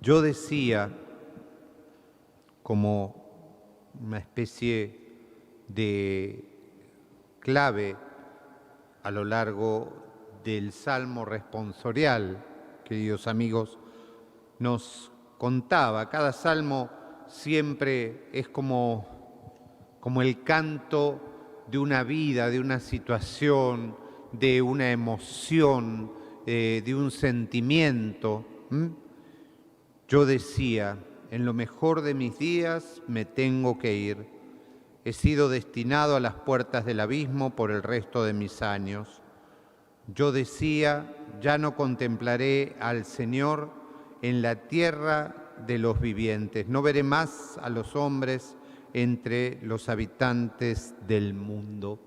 Yo decía, como una especie de clave a lo largo del Salmo responsorial, queridos amigos, nos contaba, cada salmo siempre es como el canto de una vida, de una situación, de una emoción, de un sentimiento. Yo decía, en lo mejor de mis días me tengo que ir. He sido destinado a las puertas del abismo por el resto de mis años. Yo decía, ya no contemplaré al Señor en la tierra de los vivientes. No veré más a los hombres entre los habitantes del mundo.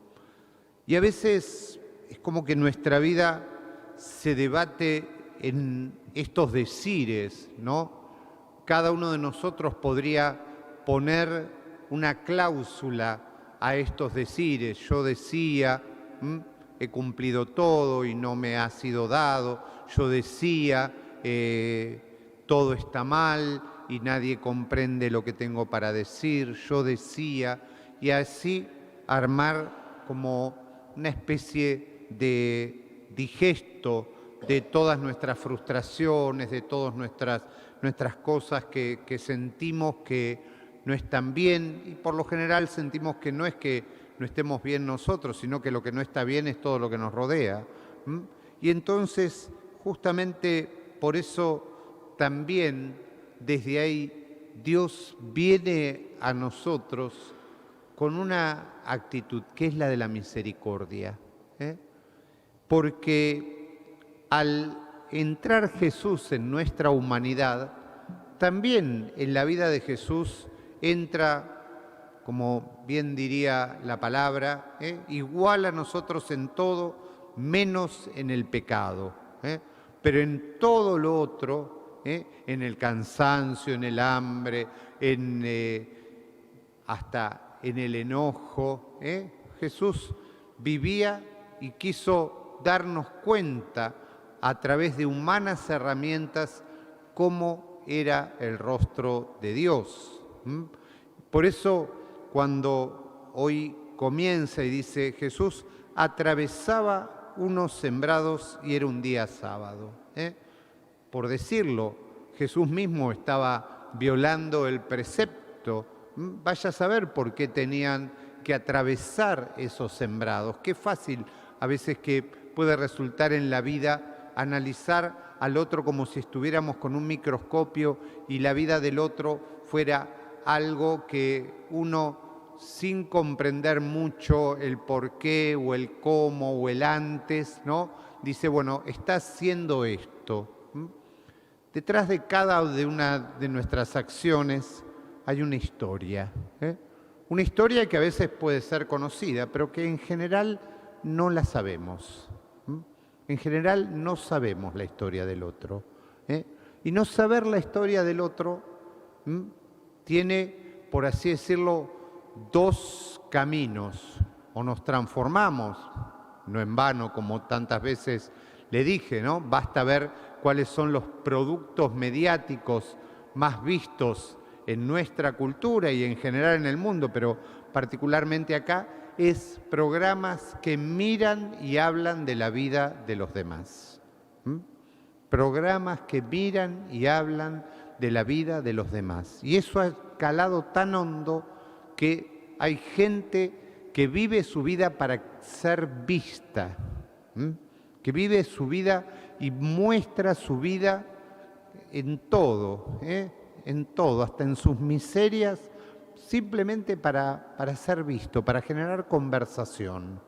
Y a veces es como que nuestra vida se debate en estos decires, ¿no? Cada uno de nosotros podría poner una cláusula a estos decires. Yo decía, he cumplido todo y no me ha sido dado. Yo decía, todo está mal y nadie comprende lo que tengo para decir. Yo decía, y así armar como una especie de digesto de todas nuestras frustraciones, de todas nuestras cosas que sentimos que no están bien, y por lo general sentimos que no es que no estemos bien nosotros, sino que lo que no está bien es todo lo que nos rodea. Y entonces, justamente por eso también desde ahí Dios viene a nosotros con una actitud que es la de la misericordia, porque al entrar Jesús en nuestra humanidad, también en la vida de Jesús entra, como bien diría la palabra, igual a nosotros en todo, menos en el pecado, pero en todo lo otro, en el cansancio, en el hambre, hasta en el enojo, Jesús vivía y quiso darnos cuenta a través de humanas herramientas cómo era el rostro de Dios. Por eso, cuando hoy comienza y dice Jesús atravesaba unos sembrados y era un día sábado. Por decirlo, Jesús mismo estaba violando el precepto. Vaya a saber por qué tenían que atravesar esos sembrados. Qué fácil a veces que puede resultar en la vida analizar al otro como si estuviéramos con un microscopio y la vida del otro fuera algo que uno, sin comprender mucho el por qué o el cómo o el antes, ¿no? Dice, bueno, está haciendo esto. Detrás de cada una de nuestras acciones hay una historia. Una historia que a veces puede ser conocida, pero que en general no la sabemos. En general no sabemos la historia del otro. Y no saber la historia del otro tiene, por así decirlo, dos caminos. O nos transformamos, no en vano, como tantas veces le dije, ¿no? Basta ver cuáles son los productos mediáticos más vistos en nuestra cultura y en general en el mundo, pero particularmente acá, es programas que miran y hablan de la vida de los demás. Programas que miran y hablan de la vida de los demás. Y eso ha calado tan hondo que hay gente que vive su vida para ser vista, que vive su vida y muestra su vida en todo, hasta en sus miserias, simplemente para ser visto, para generar conversación,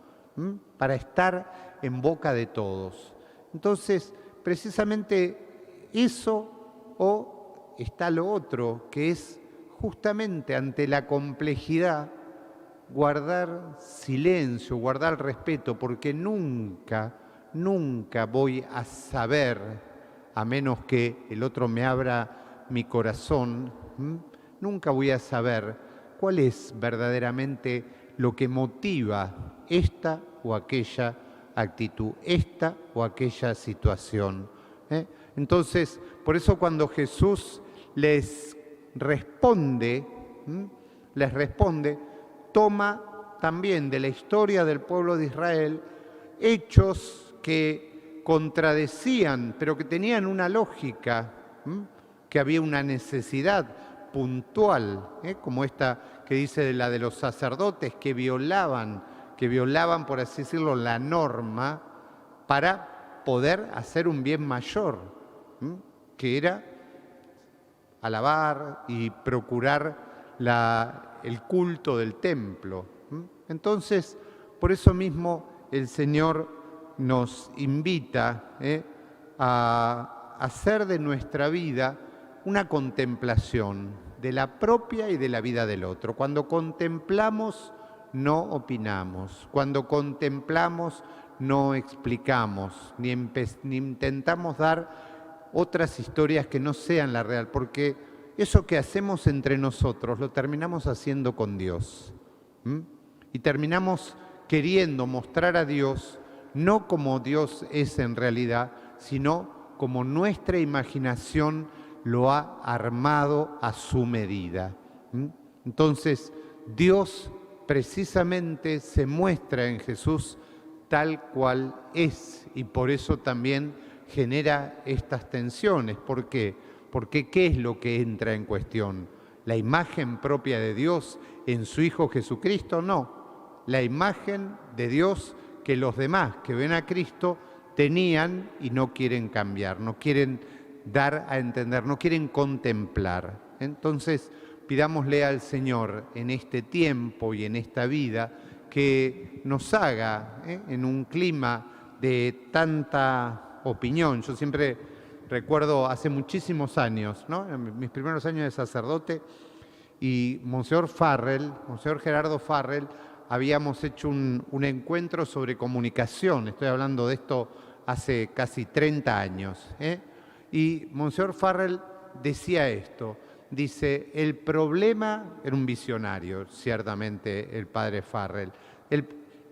para estar en boca de todos. Entonces, precisamente eso, o está lo otro, que es justamente ante la complejidad, guardar silencio, guardar respeto, porque nunca voy a saber, a menos que el otro me abra mi corazón, nunca voy a saber cuál es verdaderamente lo que motiva esta o aquella actitud, esta o aquella situación. Entonces, por eso cuando Jesús les responde, toma también de la historia del pueblo de Israel hechos que contradecían, pero que tenían una lógica, que había una necesidad puntual, como esta que dice de la de los sacerdotes que violaban, por así decirlo, la norma para poder hacer un bien mayor, que era alabar y procurar el culto del templo. Entonces, por eso mismo el Señor nos invita a hacer de nuestra vida una contemplación de la propia y de la vida del otro. Cuando contemplamos, no opinamos. Cuando contemplamos, no explicamos, ni intentamos dar otras historias que no sean la real, porque eso que hacemos entre nosotros lo terminamos haciendo con Dios. Y terminamos queriendo mostrar a Dios no como Dios es en realidad, sino como nuestra imaginación lo ha armado a su medida. Entonces, Dios precisamente se muestra en Jesús tal cual es, y por eso también genera estas tensiones. ¿Por qué? Porque ¿qué es lo que entra en cuestión? ¿La imagen propia de Dios en su Hijo Jesucristo? No. La imagen de Dios que los demás que ven a Cristo tenían y no quieren cambiar, no quieren dar a entender, no quieren contemplar. Entonces, pidámosle al Señor en este tiempo y en esta vida que nos haga en un clima de tanta opinión. Yo siempre recuerdo hace muchísimos años, en mis primeros años de sacerdote, y Monseñor Gerardo Farrell, habíamos hecho un encuentro sobre comunicación. Estoy hablando de esto hace casi 30 años. Y Monseñor Farrell decía esto. Dice, el problema, era un visionario, ciertamente, el padre Farrell,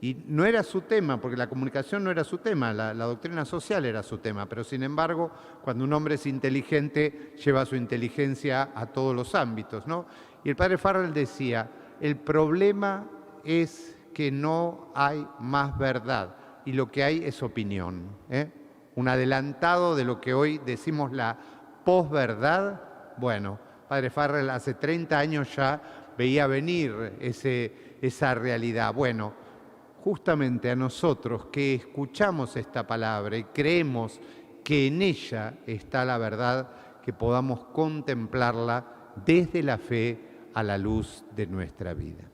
y no era su tema, porque la comunicación no era su tema, la doctrina social era su tema, pero sin embargo, cuando un hombre es inteligente, lleva su inteligencia a todos los ámbitos, ¿no? Y el padre Farrell decía, el problema es que no hay más verdad, y lo que hay es opinión, un adelantado de lo que hoy decimos la posverdad. Bueno, padre Farrell hace 30 años ya veía venir esa realidad. Bueno, justamente a nosotros que escuchamos esta palabra y creemos que en ella está la verdad, que podamos contemplarla desde la fe a la luz de nuestra vida.